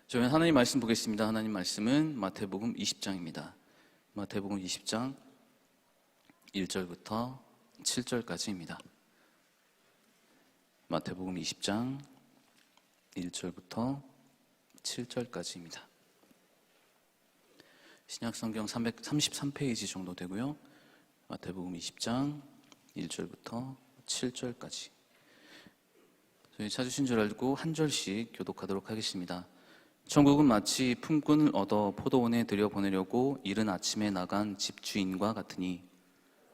저희는 하나님 말씀 보겠습니다. 하나님 말씀은 마태복음 20장입니다. 마태복음 20장 1절부터 7절까지입니다. 마태복음 20장 1절부터 7절까지입니다. 신약성경 333페이지 정도 되고요. 마태복음 20장 1절부터 7절까지. 저희 찾으신 줄 알고 한 절씩 교독하도록 하겠습니다. 천국은 마치 품꾼을 얻어 포도원에 들여보내려고 이른 아침에 나간 집주인과 같으니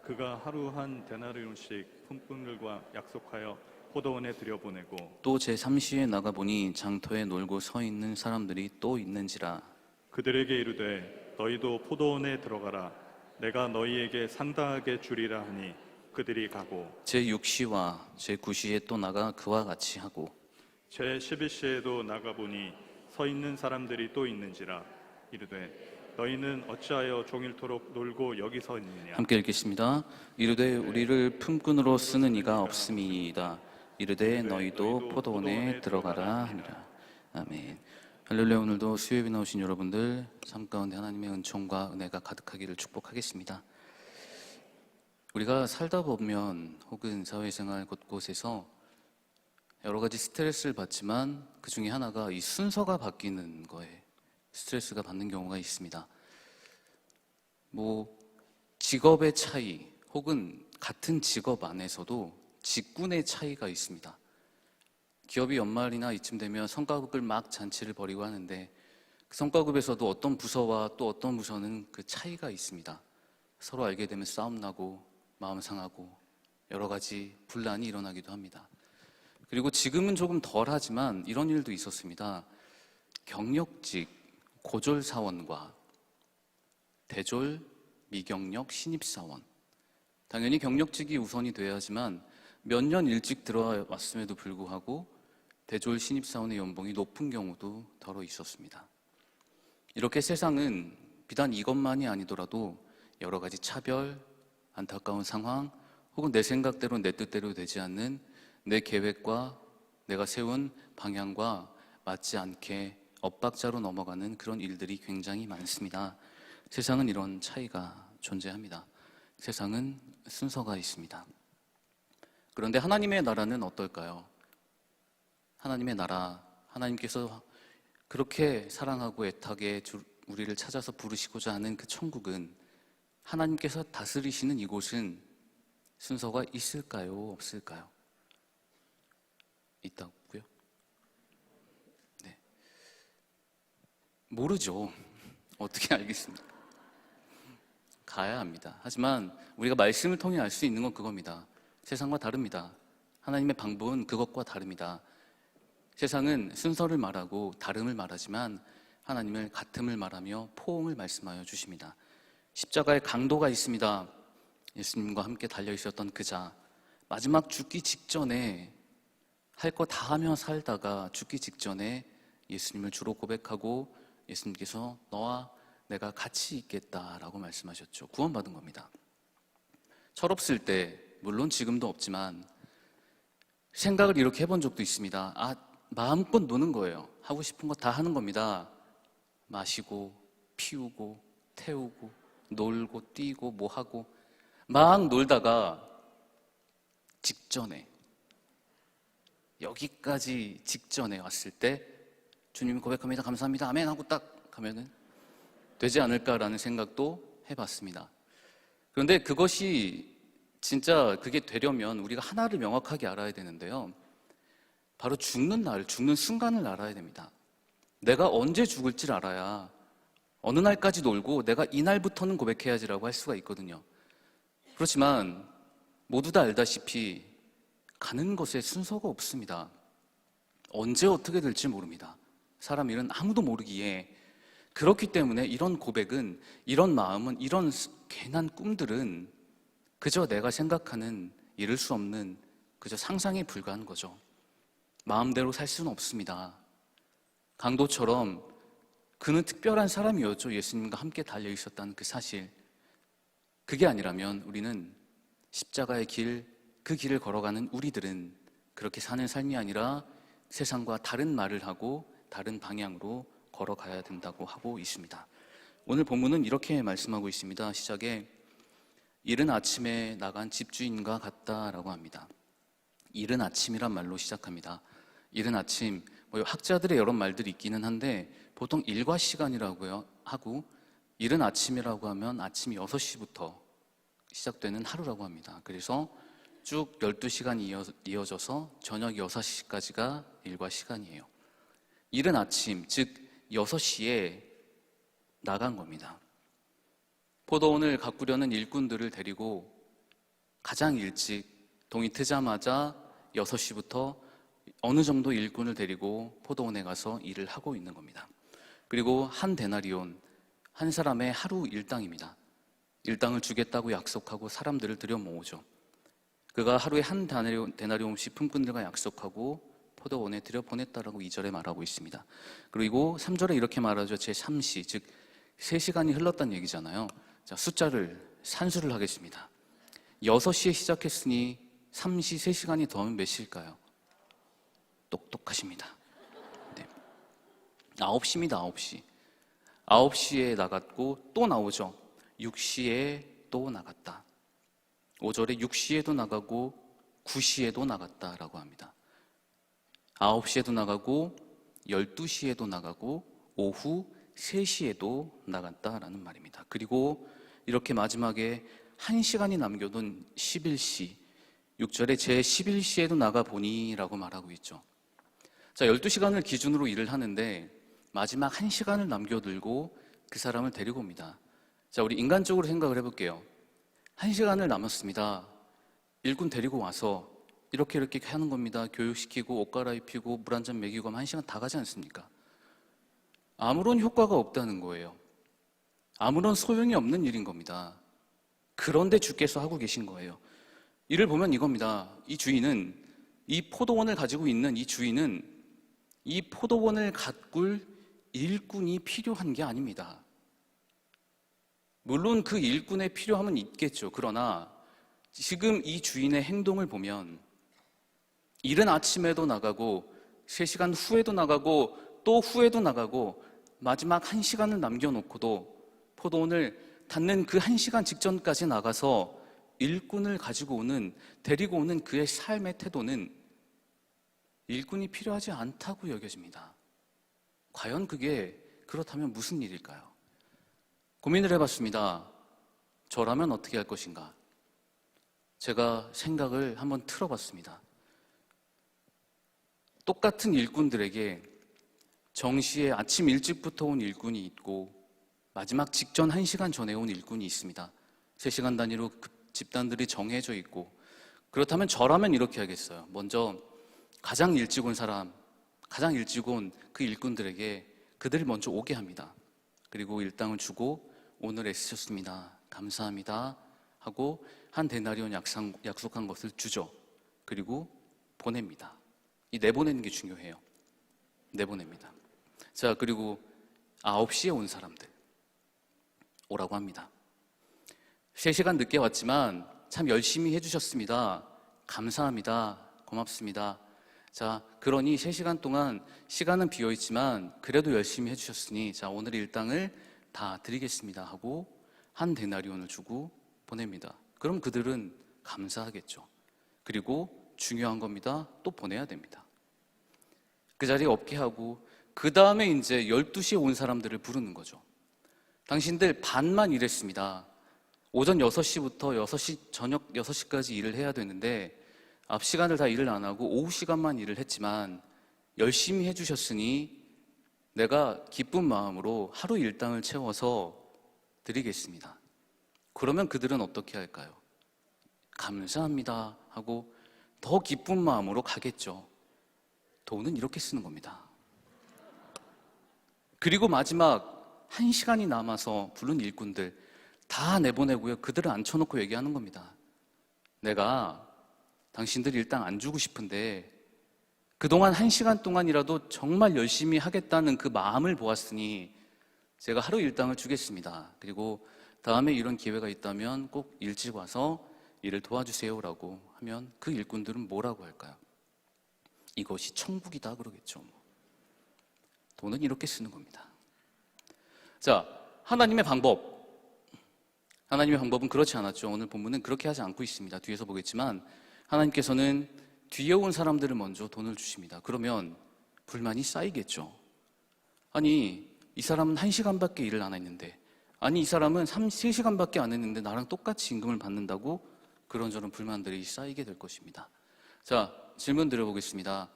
그가 하루 한 데나리온씩 품꾼들과 약속하여 포도원에 들여보내고 또 제3시에 나가보니 장터에 놀고 서 있는 사람들이 또 있는지라. 그들에게 이르되 너희도 포도원에 들어가라. 내가 너희에게 상당하게 주리라 하니 그들이 가고 제6시와 제9시에 또 나가 그와 같이 하고 제11시에도 나가보니 서 있는 사람들이 또 있는지라. 이르되 너희는 어찌하여 종일토록 놀고 여기 서 있느냐. 함께 읽겠습니다. 이르되 우리를 품꾼으로 쓰는 이가 없음이니이다. 이르되 너희도 포도원에 들어가라 하니라. 아멘. 할렐루야. 오늘도 수요일에 나오신 여러분들 삶 가운데 하나님의 은총과 은혜가 가득하기를 축복하겠습니다. 우리가 살다 보면 혹은 사회생활 곳곳에서 여러 가지 스트레스를 받지만 그 중에 하나가 이 순서가 바뀌는 거에 스트레스가 받는 경우가 있습니다. 직업의 차이 혹은 같은 직업 안에서도 직군의 차이가 있습니다. 기업이 연말이나 이쯤 되면 성과급을 막 잔치를 벌이고 하는데 그 성과급에서도 어떤 부서와 또 어떤 부서는 그 차이가 있습니다. 서로 알게 되면 싸움 나고 마음 상하고 여러 가지 분란이 일어나기도 합니다. 그리고 지금은 조금 덜하지만 이런 일도 있었습니다. 경력직 고졸사원과 대졸 미경력 신입사원. 당연히 경력직이 우선이 돼야 하지만 몇 년 일찍 들어왔음에도 불구하고 대졸 신입사원의 연봉이 높은 경우도 더러 있었습니다. 이렇게 세상은 비단 이것만이 아니더라도 여러 가지 차별, 안타까운 상황, 혹은 내 생각대로 내 뜻대로 되지 않는 내 계획과 내가 세운 방향과 맞지 않게 엇박자로 넘어가는 그런 일들이 굉장히 많습니다. 세상은 이런 차이가 존재합니다. 세상은 순서가 있습니다. 그런데 하나님의 나라는 어떨까요? 하나님의 나라, 하나님께서 그렇게 사랑하고 애타게 우리를 찾아서 부르시고자 하는 그 천국은, 하나님께서 다스리시는 이곳은 순서가 있을까요? 없을까요? 있다고요? 네. 모르죠. 어떻게 알겠습니까? 가야 합니다. 하지만 우리가 말씀을 통해 알 수 있는 건 그겁니다. 세상과 다릅니다. 하나님의 방법은 그것과 다릅니다. 세상은 순서를 말하고 다름을 말하지만 하나님을 같음을 말하며 포옹을 말씀하여 주십니다. 십자가에 강도가 있습니다. 예수님과 함께 달려있었던 그 자, 마지막 죽기 직전에 할 거 다 하며 살다가 죽기 직전에 예수님을 주로 고백하고 예수님께서 너와 내가 같이 있겠다라고 말씀하셨죠. 구원받은 겁니다. 철없을 때, 물론 지금도 없지만 생각을 이렇게 해본 적도 있습니다. 마음껏 노는 거예요. 하고 싶은 거 다 하는 겁니다. 마시고 피우고 태우고 놀고 뛰고 뭐 하고 막 놀다가 직전에, 여기까지 직전에 왔을 때 주님 고백합니다. 감사합니다. 아멘 하고 딱 가면은 되지 않을까라는 생각도 해봤습니다. 그런데 그것이 진짜 그게 되려면 우리가 하나를 명확하게 알아야 되는데요. 바로 죽는 날, 죽는 순간을 알아야 됩니다. 내가 언제 죽을지를 알아야 어느 날까지 놀고 내가 이날부터는 고백해야지라고 할 수가 있거든요. 그렇지만 모두 다 알다시피 가는 것에 순서가 없습니다. 언제 어떻게 될지 모릅니다. 사람 일은 아무도 모르기에. 그렇기 때문에 이런 고백은, 이런 마음은, 이런 괜한 꿈들은 그저 내가 생각하는 이룰 수 없는 그저 상상에 불과한 거죠. 마음대로 살 수는 없습니다. 강도처럼 그는 특별한 사람이었죠. 예수님과 함께 달려있었다는 그 사실. 그게 아니라면 우리는 십자가의 길, 그 길을 걸어가는 우리들은 그렇게 사는 삶이 아니라 세상과 다른 말을 하고 다른 방향으로 걸어가야 된다고 하고 있습니다. 오늘 본문은 이렇게 말씀하고 있습니다. 시작에 이른 아침에 나간 집주인과 같다라고 합니다. 이른 아침이란 말로 시작합니다. 이른 아침, 학자들의 여러 말들이 있기는 한데 보통 일과 시간이라고 하고 이른 아침이라고 하면 아침 6시부터 시작되는 하루라고 합니다. 그래서 쭉 12시간이 이어져서 저녁 6시까지가 일과 시간이에요. 이른 아침, 즉 6시에 나간 겁니다. 포도원을 가꾸려는 일꾼들을 데리고 가장 일찍 동이 트자마자 6시부터 어느 정도 일꾼을 데리고 포도원에 가서 일을 하고 있는 겁니다. 그리고 한 데나리온, 한 사람의 하루 일당입니다. 일당을 주겠다고 약속하고 사람들을 들여 모으죠. 그가 하루에 한 데나리온씩 품꾼들과 약속하고 포도원에 들여보냈다라고 2절에 말하고 있습니다. 그리고 3절에 이렇게 말하죠. 제3시, 즉 3시간이 흘렀다는 얘기잖아요. 자, 숫자를 산수를 하겠습니다. 6시에 시작했으니 3시 3시간이 더하면 몇 시일까요? 똑똑하십니다. 네. 9시입니다. 9시. 9시에 나갔고 또 나오죠. 6시에 또 나갔다. 5절에 6시에도 나가고 9시에도 나갔다라고 합니다. 9시에도 나가고 12시에도 나가고 오후 3시에도 나갔다라는 말입니다. 그리고 이렇게 마지막에 1시간이 남겨둔 11시, 6절에 제 11시에도 나가보니 라고 말하고 있죠. 자, 12시간을 기준으로 일을 하는데 마지막 1시간을 남겨두고 그 사람을 데리고 옵니다. 자, 우리 인간적으로 생각을 해볼게요. 1시간을 남았습니다. 일꾼 데리고 와서 이렇게 하는 겁니다. 교육시키고 옷 갈아입히고 물 한 잔 먹이고 하면 1시간 다 가지 않습니까? 아무런 효과가 없다는 거예요. 아무런 소용이 없는 일인 겁니다. 그런데 주께서 하고 계신 거예요. 이를 보면 이겁니다. 이 주인은, 이 포도원을 가지고 있는 이 주인은 이 포도원을 가꿀 일꾼이 필요한 게 아닙니다. 물론 그 일꾼의 필요함은 있겠죠. 그러나 지금 이 주인의 행동을 보면 이른 아침에도 나가고 3시간 후에도 나가고 또 후에도 나가고 마지막 1시간을 남겨놓고도 포도원을 닫는 그 1시간 직전까지 나가서 일꾼을 가지고 오는, 데리고 오는 그의 삶의 태도는 일꾼이 필요하지 않다고 여겨집니다. 과연 그게 그렇다면 무슨 일일까요? 고민을 해봤습니다. 저라면 어떻게 할 것인가? 제가 생각을 한번 틀어봤습니다. 똑같은 일꾼들에게 정시에 아침 일찍부터 온 일꾼이 있고 마지막 직전 1시간 전에 온 일꾼이 있습니다. 3시간 단위로 집단들이 정해져 있고, 그렇다면 저라면 이렇게 하겠어요. 먼저 가장 일찍 온 사람, 가장 일찍 온 그 일꾼들에게 그들을 먼저 오게 합니다. 그리고 일당을 주고 오늘 애쓰셨습니다. 감사합니다. 하고 한 데나리온 약속한 것을 주죠. 그리고 보냅니다. 이 내보내는 게 중요해요. 내보냅니다. 자, 그리고 9시에 온 사람들 오라고 합니다. 3시간 늦게 왔지만 참 열심히 해주셨습니다. 감사합니다. 고맙습니다. 자, 그러니 3시간 동안 시간은 비어있지만 그래도 열심히 해주셨으니 자, 오늘 일당을 다 드리겠습니다 하고 한 데나리온을 주고 보냅니다. 그럼 그들은 감사하겠죠. 그리고 중요한 겁니다. 또 보내야 됩니다. 그 자리에 없게 하고 그 다음에 이제 12시에 온 사람들을 부르는 거죠. 당신들 반만 일했습니다. 오전 6시부터 저녁 6시까지 일을 해야 되는데 앞 시간을 다 일을 안 하고 오후 시간만 일을 했지만 열심히 해주셨으니 내가 기쁜 마음으로 하루 일당을 채워서 드리겠습니다. 그러면 그들은 어떻게 할까요? 감사합니다 하고 더 기쁜 마음으로 가겠죠. 돈은 이렇게 쓰는 겁니다. 그리고 마지막 1시간이 남아서 부른 일꾼들 다 내보내고요. 그들을 앉혀놓고 얘기하는 겁니다. 내가 당신들 일당 안 주고 싶은데 그동안 1시간 동안이라도 정말 열심히 하겠다는 그 마음을 보았으니 제가 하루 일당을 주겠습니다. 그리고 다음에 이런 기회가 있다면 꼭 일찍 와서 일을 도와주세요라고 하면 그 일꾼들은 뭐라고 할까요? 이것이 천국이다 그러겠죠. 돈은 이렇게 쓰는 겁니다. 자, 하나님의 방법. 하나님의 방법은 그렇지 않았죠. 오늘 본문은 그렇게 하지 않고 있습니다. 뒤에서 보겠지만 하나님께서는 뒤에 온 사람들을 먼저 돈을 주십니다. 그러면 불만이 쌓이겠죠. 아니, 이 사람은 1시간밖에 일을 안 했는데, 아니, 이 사람은 3시간밖에 안 했는데 나랑 똑같이 임금을 받는다고 그런저런 불만들이 쌓이게 될 것입니다. 자, 질문 드려보겠습니다.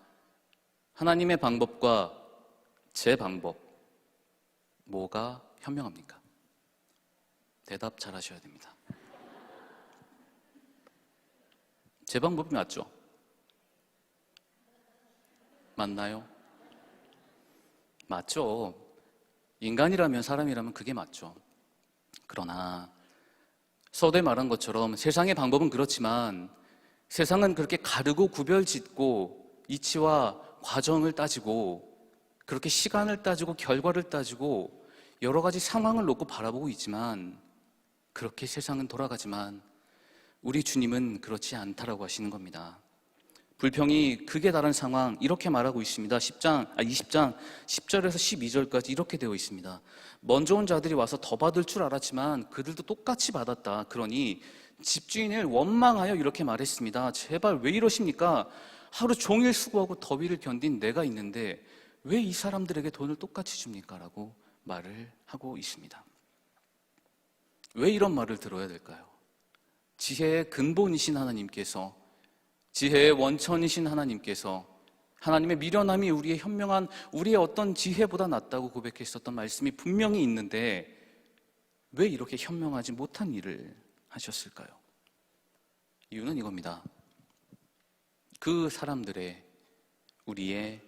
하나님의 방법과 제 방법, 뭐가 현명합니까? 대답 잘 하셔야 됩니다. 제 방법이 맞죠? 맞나요? 맞죠. 인간이라면, 사람이라면 그게 맞죠. 그러나 서두에 말한 것처럼 세상의 방법은 그렇지만 세상은 그렇게 가르고 구별짓고 이치와 과정을 따지고 그렇게 시간을 따지고 결과를 따지고 여러 가지 상황을 놓고 바라보고 있지만, 그렇게 세상은 돌아가지만 우리 주님은 그렇지 않다라고 하시는 겁니다. 불평이 극에 달한 상황, 이렇게 말하고 있습니다. 20장 10절에서 12절까지 이렇게 되어 있습니다. 먼저 온 자들이 와서 더 받을 줄 알았지만 그들도 똑같이 받았다. 그러니 집주인을 원망하여 이렇게 말했습니다. 제발 왜 이러십니까? 하루 종일 수고하고 더위를 견딘 내가 있는데 왜 이 사람들에게 돈을 똑같이 줍니까? 라고 말을 하고 있습니다. 왜 이런 말을 들어야 될까요? 지혜의 근본이신 하나님께서, 지혜의 원천이신 하나님께서, 하나님의 미련함이 우리의 현명한, 우리의 어떤 지혜보다 낫다고 고백했었던 말씀이 분명히 있는데 왜 이렇게 현명하지 못한 일을 하셨을까요? 이유는 이겁니다. 그 사람들의, 우리의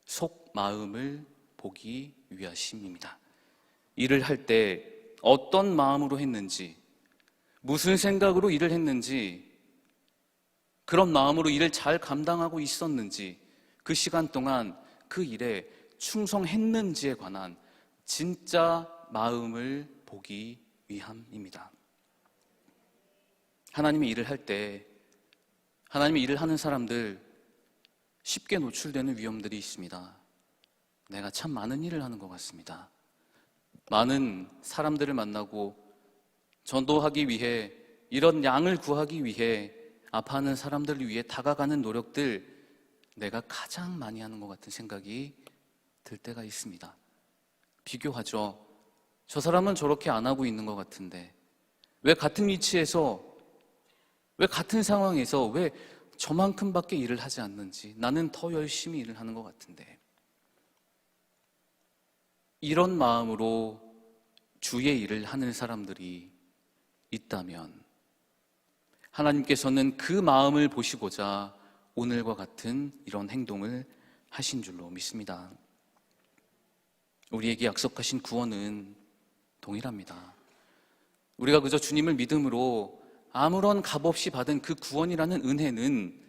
속마음을 보기 위하심입니다. 일을 할 때 어떤 마음으로 했는지, 무슨 생각으로 일을 했는지, 그런 마음으로 일을 잘 감당하고 있었는지, 그 시간 동안 그 일에 충성했는지에 관한 진짜 마음을 보기 위함입니다. 하나님의 일을 할 때, 하나님의 일을 하는 사람들 쉽게 노출되는 위험들이 있습니다. 내가 참 많은 일을 하는 것 같습니다. 많은 사람들을 만나고 전도하기 위해, 이런 양을 구하기 위해, 아파하는 사람들을 위해 다가가는 노력들, 내가 가장 많이 하는 것 같은 생각이 들 때가 있습니다. 비교하죠. 저 사람은 저렇게 안 하고 있는 것 같은데 왜 같은 위치에서, 왜 같은 상황에서 왜 저만큼밖에 일을 하지 않는지, 나는 더 열심히 일을 하는 것 같은데. 이런 마음으로 주의 일을 하는 사람들이 있다면 하나님께서는 그 마음을 보시고자 오늘과 같은 이런 행동을 하신 줄로 믿습니다. 우리에게 약속하신 구원은 동일합니다. 우리가 그저 주님을 믿음으로 아무런 값없이 받은 그 구원이라는 은혜는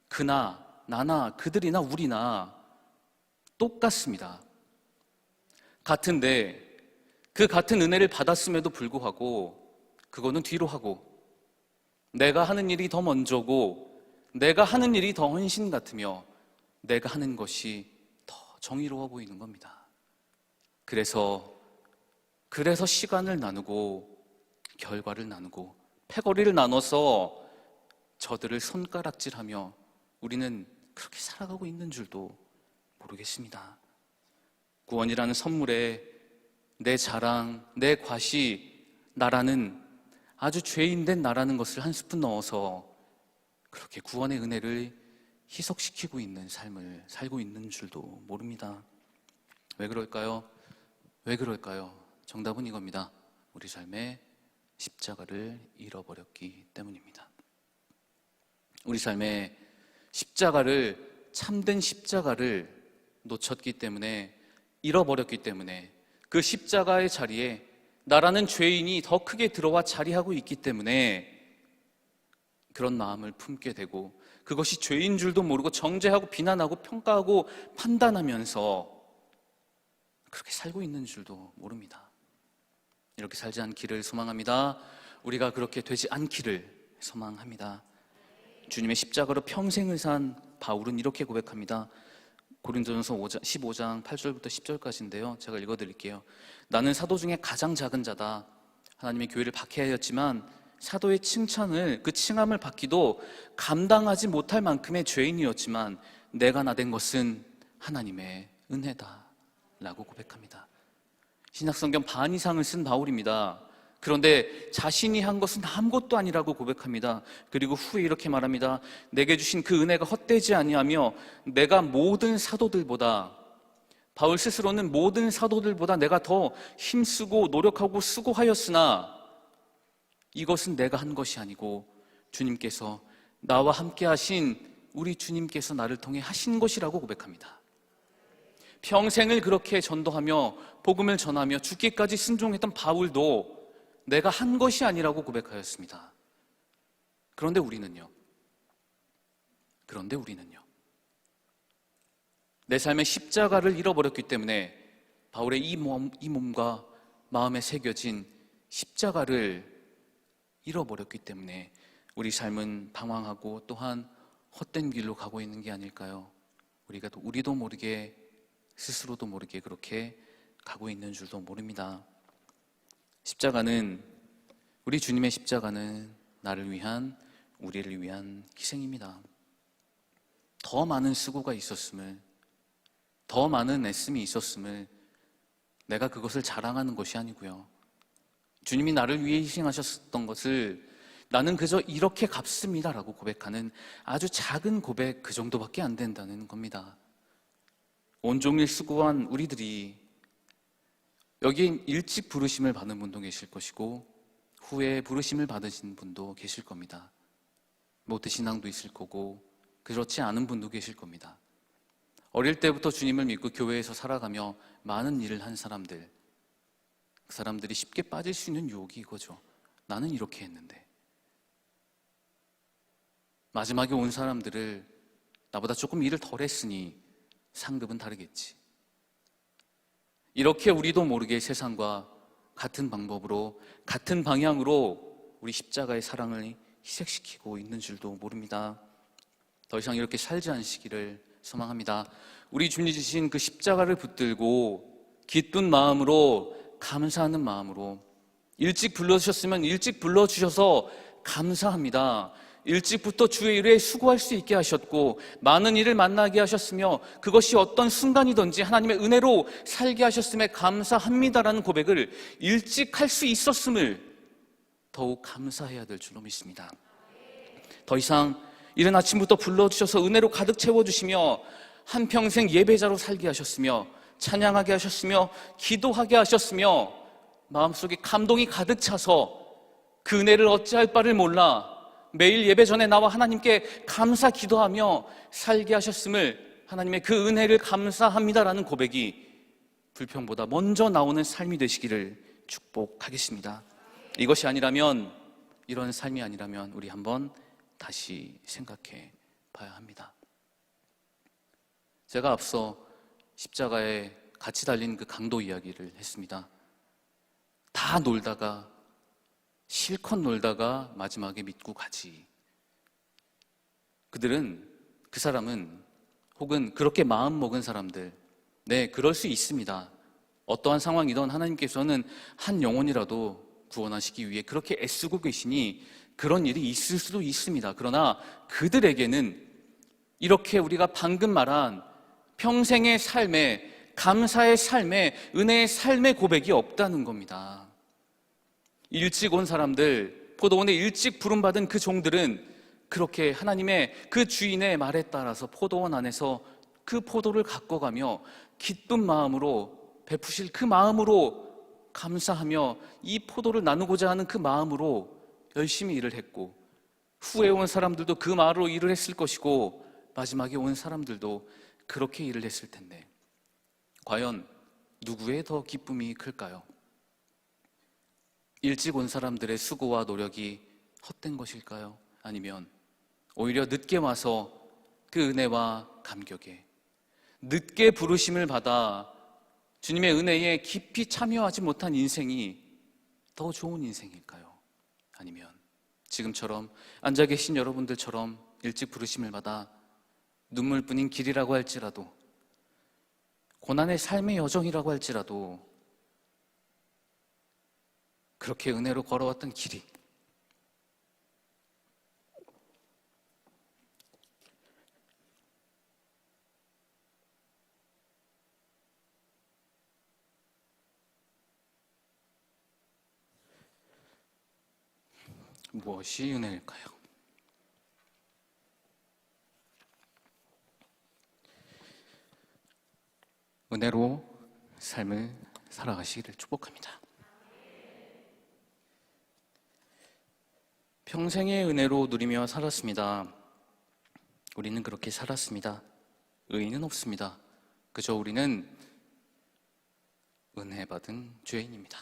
그나 나나 그들이나 우리나 똑같습니다. 같은데 그 같은 은혜를 받았음에도 불구하고 그거는 뒤로 하고, 내가 하는 일이 더 먼저고, 내가 하는 일이 더 헌신 같으며, 내가 하는 것이 더 정의로워 보이는 겁니다. 그래서 시간을 나누고 결과를 나누고 패거리를 나눠서 저들을 손가락질하며 우리는 그렇게 살아가고 있는 줄도 모르겠습니다. 구원이라는 선물에 내 자랑, 내 과시, 나라는, 아주 죄인된 나라는 것을 한 스푼 넣어서 그렇게 구원의 은혜를 희석시키고 있는 삶을 살고 있는 줄도 모릅니다. 왜 그럴까요? 왜 그럴까요? 정답은 이겁니다. 우리 삶에 십자가를 잃어버렸기 때문입니다. 우리 삶에 십자가를, 참된 십자가를 놓쳤기 때문에, 잃어버렸기 때문에, 그 십자가의 자리에 나라는 죄인이 더 크게 들어와 자리하고 있기 때문에 그런 마음을 품게 되고, 그것이 죄인 줄도 모르고 정죄하고 비난하고 평가하고 판단하면서 그렇게 살고 있는 줄도 모릅니다. 이렇게 살지 않기를 소망합니다. 우리가 그렇게 되지 않기를 소망합니다. 주님의 십자가로 평생을 산 바울은 이렇게 고백합니다. 고린도전서 15장 8절부터 10절까지인데요. 제가 읽어드릴게요. 나는 사도 중에 가장 작은 자다. 하나님의 교회를 박해하였지만 사도의 칭찬을, 그 칭함을 받기도 감당하지 못할 만큼의 죄인이었지만 내가 나된 것은 하나님의 은혜다 라고 고백합니다. 신약성경 반 이상을 쓴 바울입니다. 그런데 자신이 한 것은 아무것도 아니라고 고백합니다. 그리고 후에 이렇게 말합니다. 내게 주신 그 은혜가 헛되지 아니하며 내가 모든 사도들보다, 바울 스스로는 모든 사도들보다 내가 더 힘쓰고 노력하고 수고하였으나 이것은 내가 한 것이 아니고 주님께서, 나와 함께 하신 우리 주님께서 나를 통해 하신 것이라고 고백합니다. 평생을 그렇게 전도하며 복음을 전하며 죽기까지 순종했던 바울도 내가 한 것이 아니라고 고백하였습니다. 그런데 우리는요? 내 삶의 십자가를 잃어버렸기 때문에, 바울의 이 몸과 마음에 새겨진 십자가를 잃어버렸기 때문에 우리 삶은 방황하고 또한 헛된 길로 가고 있는 게 아닐까요? 우리도 모르게, 스스로도 모르게 그렇게 가고 있는 줄도 모릅니다. 십자가는, 우리 주님의 십자가는 나를 위한, 우리를 위한 희생입니다. 더 많은 수고가 있었음을, 더 많은 애씀이 있었음을 내가 그것을 자랑하는 것이 아니고요. 주님이 나를 위해 희생하셨던 것을 나는 그저 이렇게 갚습니다라고 고백하는 아주 작은 고백, 그 정도밖에 안 된다는 겁니다. 온종일 수고한 우리들이, 여기 일찍 부르심을 받은 분도 계실 것이고 후에 부르심을 받으신 분도 계실 겁니다. 모태신앙도 있을 거고 그렇지 않은 분도 계실 겁니다. 어릴 때부터 주님을 믿고 교회에서 살아가며 많은 일을 한 사람들, 그 사람들이 쉽게 빠질 수 있는 유혹이 이거죠. 나는 이렇게 했는데. 마지막에 온 사람들을, 나보다 조금 일을 덜 했으니 상급은 다르겠지. 이렇게 우리도 모르게 세상과 같은 방법으로, 같은 방향으로 우리 십자가의 사랑을 희생시키고 있는 줄도 모릅니다. 더 이상 이렇게 살지 않으시기를 소망합니다. 우리 주님 주신 그 십자가를 붙들고 기쁜 마음으로, 감사하는 마음으로, 일찍 불러주셨으면 일찍 불러주셔서 감사합니다. 일찍부터 주의 일에 수고할 수 있게 하셨고 많은 일을 만나게 하셨으며 그것이 어떤 순간이든지 하나님의 은혜로 살게 하셨음에 감사합니다라는 고백을 일찍 할 수 있었음을 더욱 감사해야 될 줄로 믿습니다. 더 이상 이른 아침부터 불러주셔서 은혜로 가득 채워주시며 한평생 예배자로 살게 하셨으며 찬양하게 하셨으며 기도하게 하셨으며 마음속에 감동이 가득 차서 그 은혜를 어찌할 바를 몰라 매일 예배 전에 나와 하나님께 감사 기도하며 살게 하셨음을, 하나님의 그 은혜를 감사합니다라는 고백이 불평보다 먼저 나오는 삶이 되시기를 축복하겠습니다. 이것이 아니라면, 이런 삶이 아니라면 우리 한번 다시 생각해 봐야 합니다. 제가 앞서 십자가에 같이 달린 그 강도 이야기를 했습니다. 다 놀다가, 실컷 놀다가 마지막에 믿고 가지. 그 사람은, 혹은 그렇게 마음 먹은 사람들, 네, 그럴 수 있습니다. 어떠한 상황이든 하나님께서는 한 영혼이라도 구원하시기 위해 그렇게 애쓰고 계시니 그런 일이 있을 수도 있습니다. 그러나 그들에게는 이렇게 우리가 방금 말한 평생의 삶에, 감사의 삶에, 은혜의 삶의 고백이 없다는 겁니다. 일찍 온 사람들, 포도원에 일찍 부름받은 그 종들은 그렇게 하나님의 그 주인의 말에 따라서 포도원 안에서 그 포도를 갖고 가며 기쁜 마음으로, 베푸실 그 마음으로 감사하며 이 포도를 나누고자 하는 그 마음으로 열심히 일을 했고, 후에 온 사람들도 그 마음으로 일을 했을 것이고 마지막에 온 사람들도 그렇게 일을 했을 텐데 과연 누구의 더 기쁨이 클까요? 일찍 온 사람들의 수고와 노력이 헛된 것일까요? 아니면 오히려 늦게 와서 그 은혜와 감격에, 늦게 부르심을 받아 주님의 은혜에 깊이 참여하지 못한 인생이 더 좋은 인생일까요? 아니면 지금처럼 앉아 계신 여러분들처럼 일찍 부르심을 받아 눈물뿐인 길이라고 할지라도 고난의 삶의 여정이라고 할지라도 그렇게 은혜로 걸어왔던 길이 무엇이 은혜일까요? 은혜로 삶을 살아가시기를 축복합니다. 평생의 은혜로 누리며 살았습니다. 우리는 그렇게 살았습니다. 의인은 없습니다. 그저 우리는 은혜 받은 죄인입니다.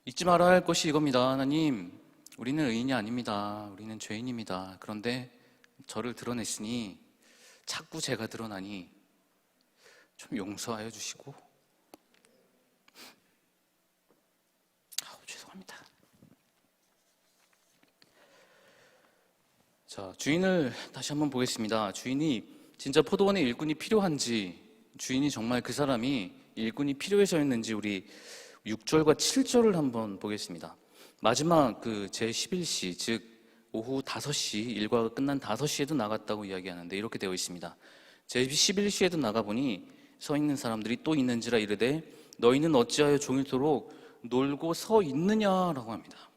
잊지 말아야 할 것이 이겁니다. 하나님, 우리는 의인이 아닙니다. 우리는 죄인입니다. 그런데 저를 드러냈으니 자꾸 제가 드러나니 좀 용서하여 주시고 죄송합니다. 자, 주인을 다시 한번 보겠습니다. 주인이 진짜 포도원에 일꾼이 필요한지, 주인이 정말 그 사람이 일꾼이 필요해서였는지 우리 6절과 7절을 한번 보겠습니다. 마지막 그 제11시, 즉 오후 5시, 일과가 끝난 5시에도 나갔다고 이야기하는데 이렇게 되어 있습니다. 제11시에도 나가보니 서 있는 사람들이 또 있는지라 이르되 너희는 어찌하여 종일토록 놀고 서 있느냐라고 합니다.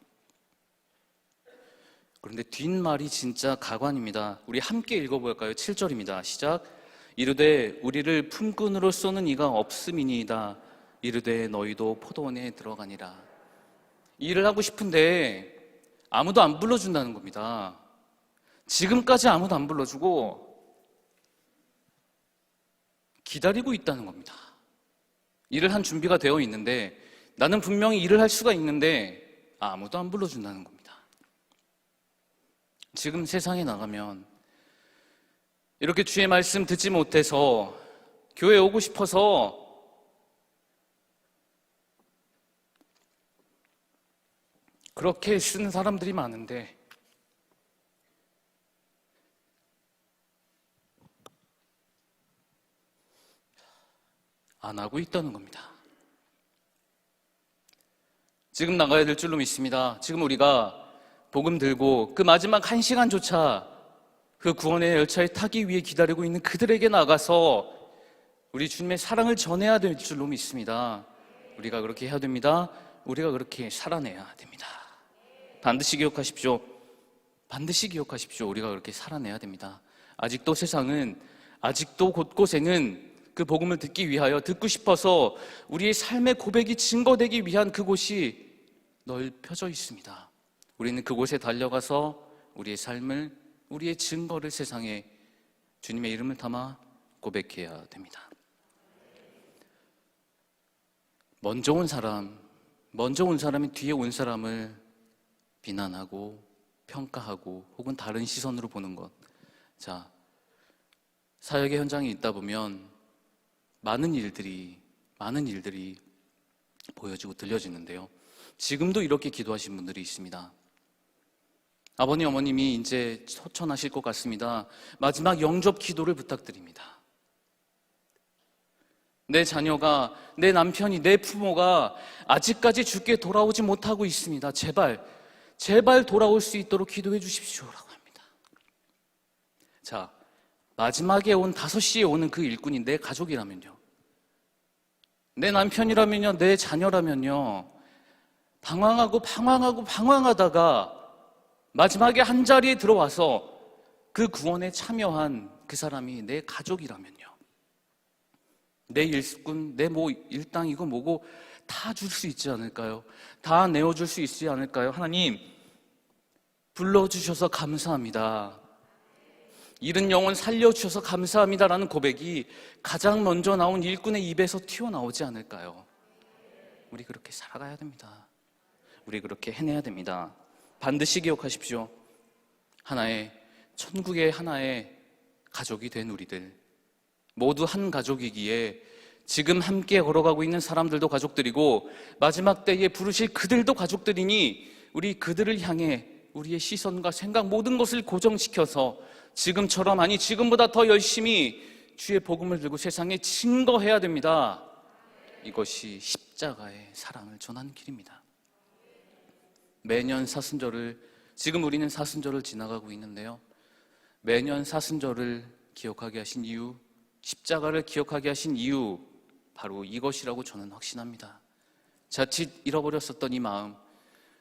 그런데 뒷말이 진짜 가관입니다. 우리 함께 읽어볼까요? 7절입니다. 시작. 이르되 우리를 품꾼으로 쏘는 이가 없음이니이다. 이르되 너희도 포도원에 들어가니라. 일을 하고 싶은데 아무도 안 불러준다는 겁니다. 지금까지 아무도 안 불러주고 기다리고 있다는 겁니다. 일을 한 준비가 되어 있는데 나는 분명히 일을 할 수가 있는데 아무도 안 불러준다는 겁니다. 지금 세상에 나가면 이렇게 주의 말씀 듣지 못해서 교회 오고 싶어서 그렇게 쓰는 사람들이 많은데 안 하고 있다는 겁니다. 지금 나가야 될 줄로 믿습니다. 지금 우리가 복음 들고 그 마지막 1시간조차 그 구원의 열차에 타기 위해 기다리고 있는 그들에게 나가서 우리 주님의 사랑을 전해야 될 줄로 믿습니다. 우리가 그렇게 해야 됩니다. 우리가 그렇게 살아내야 됩니다. 반드시 기억하십시오. 반드시 기억하십시오. 우리가 그렇게 살아내야 됩니다. 아직도 세상은, 아직도 곳곳에는 그 복음을 듣기 위하여, 듣고 싶어서 우리의 삶의 고백이 증거되기 위한 그곳이 넓혀져 있습니다. 우리는 그곳에 달려가서 우리의 삶을, 우리의 증거를 세상에 주님의 이름을 담아 고백해야 됩니다. 먼저 온 사람이 뒤에 온 사람을 비난하고 평가하고 혹은 다른 시선으로 보는 것. 자, 사역의 현장에 있다 보면 많은 일들이 보여지고 들려지는데요. 지금도 이렇게 기도하신 분들이 있습니다. 아버님, 어머님이 이제 소천하실 것 같습니다. 마지막 영접 기도를 부탁드립니다. 내 자녀가, 내 남편이, 내 부모가 아직까지 주께 돌아오지 못하고 있습니다. 제발 돌아올 수 있도록 기도해 주십시오라고 합니다. 자, 마지막에 온 5시에 오는 그 일꾼이 내 가족이라면요, 내 남편이라면요, 내 자녀라면요, 방황하다가 마지막에 한 자리에 들어와서 그 구원에 참여한 그 사람이 내 가족이라면요, 내 일꾼, 내 일당 이거 뭐고 다 줄 수 있지 않을까요? 다 내어줄 수 있지 않을까요? 하나님, 불러주셔서 감사합니다. 잃은 영혼 살려주셔서 감사합니다라는 고백이 가장 먼저 나온 일꾼의 입에서 튀어나오지 않을까요? 우리 그렇게 살아가야 됩니다. 우리 그렇게 해내야 됩니다. 반드시 기억하십시오. 천국의 하나의 가족이 된 우리들, 모두 한 가족이기에 지금 함께 걸어가고 있는 사람들도 가족들이고 마지막 때에 부르실 그들도 가족들이니 우리 그들을 향해 우리의 시선과 생각 모든 것을 고정시켜서 지금처럼, 아니 지금보다 더 열심히 주의 복음을 들고 세상에 증거해야 됩니다. 이것이 십자가의 사랑을 전하는 길입니다. 매년 사순절을, 지금 우리는 사순절을 지나가고 있는데요, 매년 사순절을 기억하게 하신 이유, 십자가를 기억하게 하신 이유, 바로 이것이라고 저는 확신합니다. 자칫 잃어버렸었던 이 마음,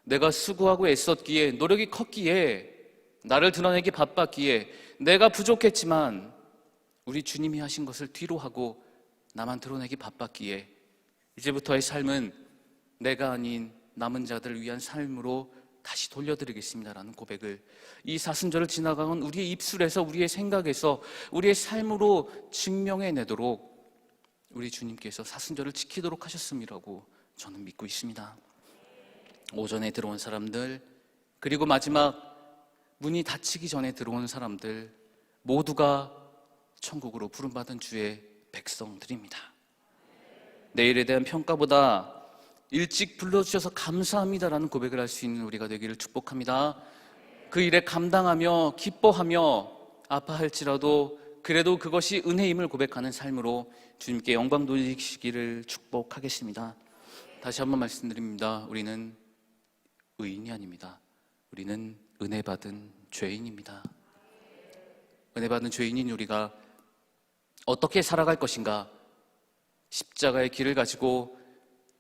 내가 수고하고 애썼기에, 노력이 컸기에, 나를 드러내기 바빴기에, 내가 부족했지만 우리 주님이 하신 것을 뒤로 하고 나만 드러내기 바빴기에 이제부터의 삶은 내가 아닌 남은 자들을 위한 삶으로 다시 돌려드리겠습니다라는 고백을 이 사순절을 지나가는 우리의 입술에서, 우리의 생각에서, 우리의 삶으로 증명해내도록 우리 주님께서 사순절을 지키도록 하셨음이라고 저는 믿고 있습니다. 오전에 들어온 사람들, 그리고 마지막 문이 닫히기 전에 들어온 사람들 모두가 천국으로 부름받은 주의 백성들입니다. 내일에 대한 평가보다 일찍 불러주셔서 감사합니다라는 고백을 할 수 있는 우리가 되기를 축복합니다. 그 일에 감당하며 기뻐하며 아파할지라도 그래도 그것이 은혜임을 고백하는 삶으로 주님께 영광 돌리시기를 축복하겠습니다. 다시 한번 말씀드립니다. 우리는 의인이 아닙니다. 우리는 은혜 받은 죄인입니다. 은혜 받은 죄인인 우리가 어떻게 살아갈 것인가? 십자가의 길을 가지고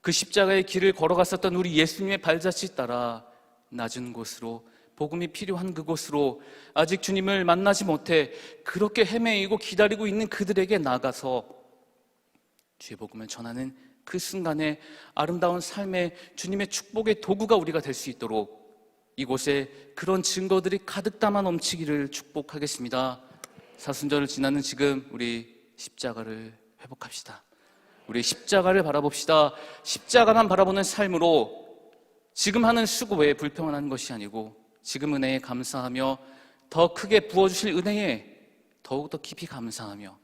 그 십자가의 길을 걸어갔었던 우리 예수님의 발자취 따라 낮은 곳으로, 복음이 필요한 그곳으로, 아직 주님을 만나지 못해 그렇게 헤매이고 기다리고 있는 그들에게 나가서 주의 복음을 전하는 그 순간에 아름다운 삶의 주님의 축복의 도구가 우리가 될 수 있도록 이곳에 그런 증거들이 가득 담아 넘치기를 축복하겠습니다. 사순절을 지나는 지금 우리 십자가를 회복합시다. 우리 십자가를 바라봅시다. 십자가만 바라보는 삶으로 지금 하는 수고에 불평하는 것이 아니고 지금 은혜에 감사하며 더 크게 부어주실 은혜에 더욱더 깊이 감사하며,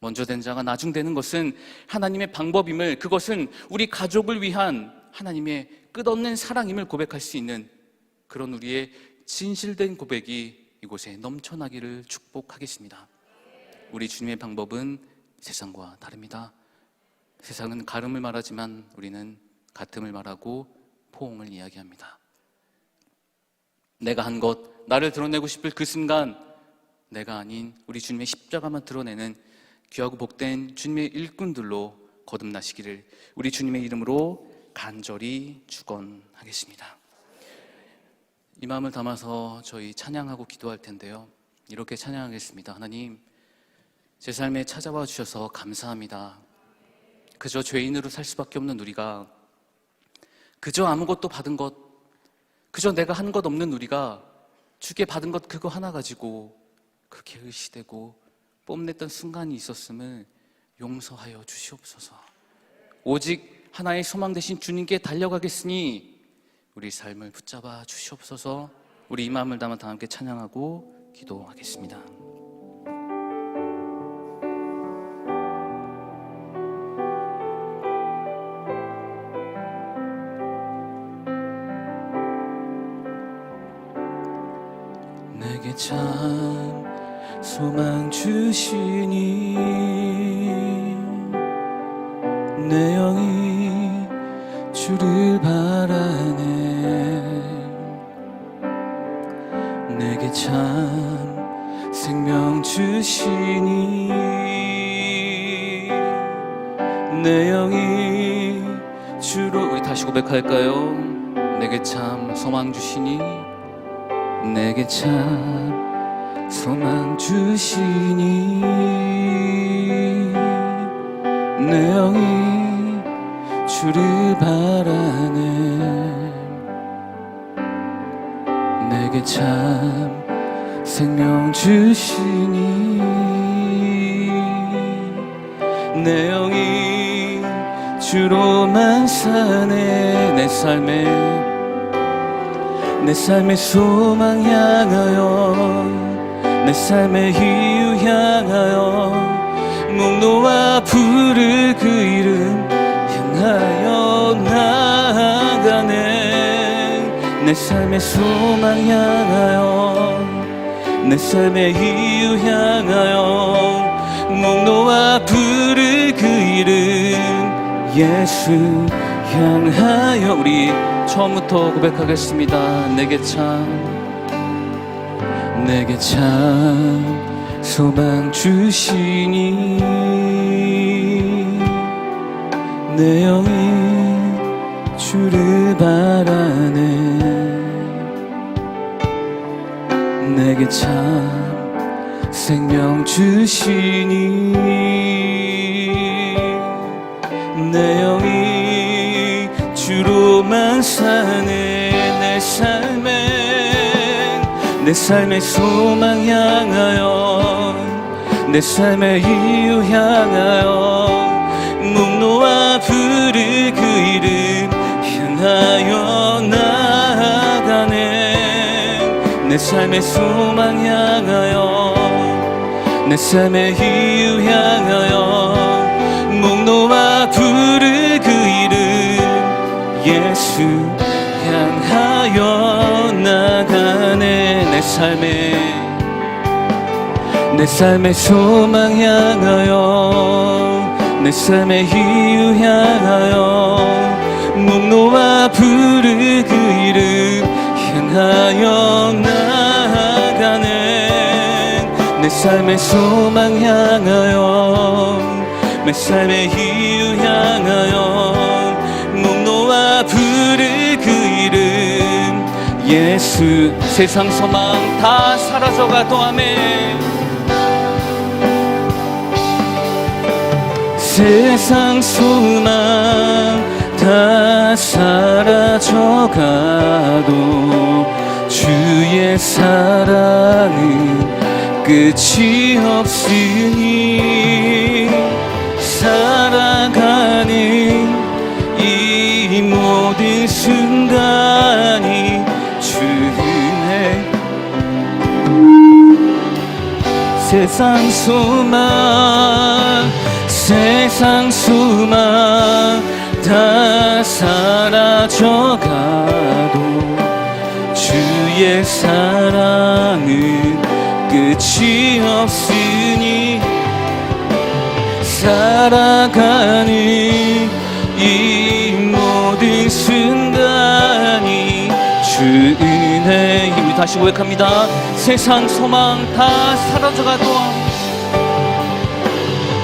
먼저 된 자가 나중 되는 것은 하나님의 방법임을, 그것은 우리 가족을 위한 하나님의 끝없는 사랑임을 고백할 수 있는 그런 우리의 진실된 고백이 이곳에 넘쳐나기를 축복하겠습니다. 우리 주님의 방법은 세상과 다릅니다. 세상은 가름을 말하지만 우리는 같음을 말하고 포옹을 이야기합니다. 내가 한 것, 나를 드러내고 싶을 그 순간 내가 아닌 우리 주님의 십자가만 드러내는 귀하고 복된 주님의 일꾼들로 거듭나시기를 우리 주님의 이름으로 간절히 축원하겠습니다. 이 마음을 담아서 저희 찬양하고 기도할 텐데요, 이렇게 찬양하겠습니다. 하나님, 제 삶에 찾아와 주셔서 감사합니다. 그저 죄인으로 살 수밖에 없는 우리가, 그저 아무것도 받은 것, 그저 내가 한 것 없는 우리가 주께 받은 것 그거 하나 가지고 그렇게 의시되고 뽐냈던 순간이 있었음을 용서하여 주시옵소서. 오직 하나의 소망 되신 주님께 달려가겠으니 우리 삶을 붙잡아 주시옵소서. 우리 이 마음을 담아 다 함께 찬양하고 기도하겠습니다. 내게 참 소망 주시니 내 영이 주를 바라네. 내게 참 생명 주시니 내 영이 주로, 우리 다시 고백할까요? 내게 참 소망 주시니 내게 참 소망 주시니 내 영이 주를 바라네. 내게 참 생명 주시니 내 영이 주로만 사네. 내 삶의 소망 향하여, 내 삶의 이유 향하여 목 놓아 부를 그 이름 향하여 나아가네. 내 삶의 소망 향하여 내 삶의 이유 향하여 목 놓아 부를 그 이름 예수 향하여. 우리 처음부터 고백하겠습니다. 내게 참 소망 주시니 내 영이 주를 바라네. 내게 참 생명 주시니 내 영이 주로만 사네. 내 삶의 소망 향하여 내 삶의 이유 향하여 목 놓아 부를 그 이름 향하여 나아가네. 내 삶의 소망 향하여 내 삶의 이유 향하여 목 놓아 부를 그 이름 예수 향하여 나가네. 내 삶의 소망 향하여 내 삶의 이유 향하여 목 놓아 부를 그 이름 향하여 나가네. 내 삶의 소망 향하여 내 삶의 이유 향하여 목 놓아 부를 그 이름 예수. 세상 소망 다 사라져가도 아멘. 세상 소망 다 사라져가도 주의 사랑은 끝이 없으니 살아가는 이 모든 순간이 주 은혜. 세상 소망 다 사라져가도 주의 사랑은 끝이 없으니 살아가는 이 모든 순간이 주 은혜. 우리 다시 고백합니다. 세상 소망 다 사라져가도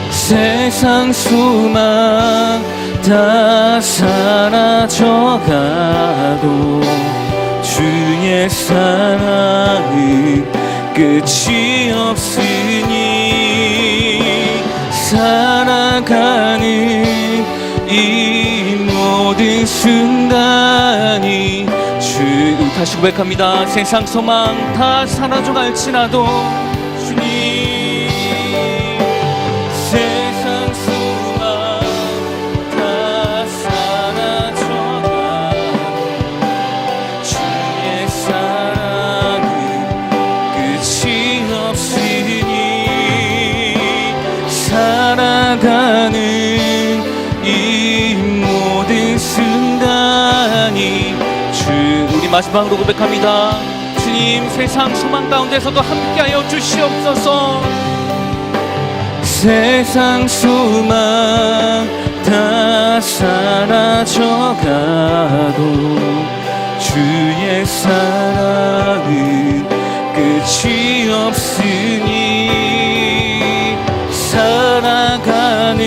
세상 소망 다 사라져가도 주의 사랑은 끝이 없으니 살아가는 이 모든 순간이 주. 다시 고백합니다. 세상 소망 다 사라져갈지라도 주님 살아가는 이 모든 순간이 주. 우리 마지막으로 고백합니다. 주님 세상 소망 가운데서도 함께하여 주시옵소서. 세상 소망 다 사라져가도 주의 사랑은 끝이 없으니 살아가는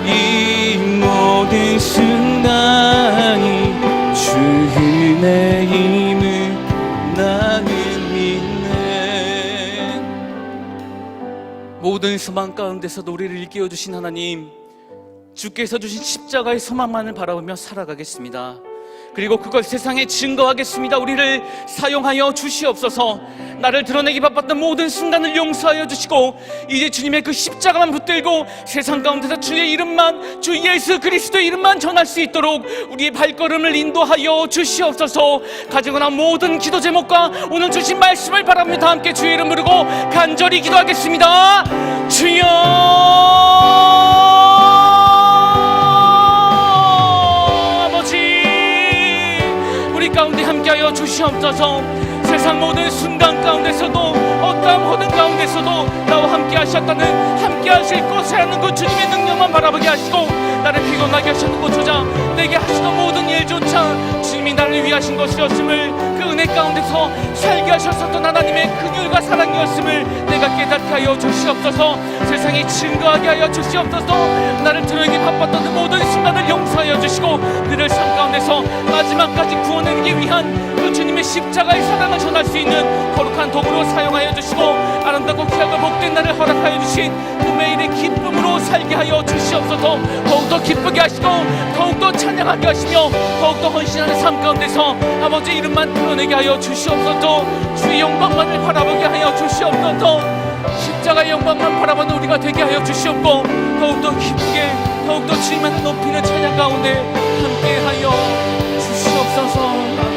이 모든 순간이 주 은혜임을 나는 믿네. 모든 소망 가운데서도 우리를 일깨워 주신 하나님, 주께서 주신 십자가의 소망만을 바라보며 살아가겠습니다. 그리고 그걸 세상에 증거하겠습니다. 우리를 사용하여 주시옵소서. 나를 드러내기 바빴던 모든 순간을 용서하여 주시고 이제 주님의 그 십자가만 붙들고 세상 가운데서 주의 이름만, 주 예수 그리스도의 이름만 전할 수 있도록 우리의 발걸음을 인도하여 주시옵소서. 가지고 난 모든 기도 제목과 오늘 주신 말씀을 바라보며 다 함께 주의 이름 부르고 간절히 기도하겠습니다. 주여 가운데 함께 주시옵소서. 세상 모든 순간 가운데서도 어떠한 모든 가운데서도 나와 함께 하셨다는, 함께 하실 곳에 하는 그 주님의 능력만 바라보게 하시고, 나를 피곤하게 하시는 곳조차 내게 하시던 모든 일조차 주님이 나를 위해 하신 것이었음을, 그 은혜 가운데서 살게 하셨었던 하나님의 긍휼과 사랑이었음을 내가 깨닫게 하여 주시옵소서. 세상에 증거하게 하여 주시옵소서. 나를 드러내기 바빴던 그 모든 순간을 용서하여 주시고, 그를 삶 가운데서 마지막까지 구원하기 위한 그 주님의 십자가의 사랑을 전할 수 있는 거룩한 도구로 사용하여 주시고, 아름답고 귀하고 복된 날을 허락하여 주신 그 매일의 기쁨으로 살게 하여 주시옵소서. 더욱더 기쁘게 하시고 더욱더 찬양하게 하시며 더욱더 헌신하는 삶 가운데서 아버지 이름만 드러내게 하여 주시옵소서. 주의 영광만을 바라보게 하여 주시옵소서. 십자가의 영광만 바라보는 우리가 되게 하여 주시옵고, 더욱더 기쁘게 더욱더 주님만을 높이는 찬양 가운데 함께하여 주시옵소서.